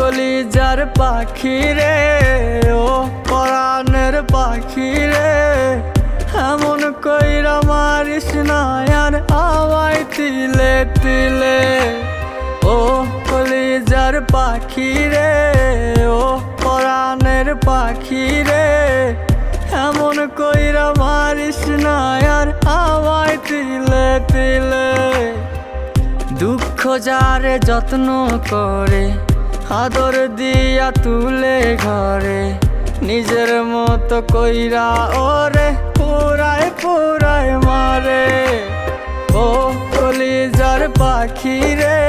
কলিজার পাখি রে, ও পরাণের পাখি রে, এমন কইরা মারিস না আর আমায় তিলে তিলে। ও কলিজার পাখি রে, ও পরাণের পাখি রে, এমন কইরা মারিস না আর আমায় তিলে তিলে। দুঃখ যারে যত্ন করে, আদর দিয়া তুলে ঘরে, নিজের মতো কইরা ওরে পুরায় পুরায় মারে। ও কলিজার পাখি রে,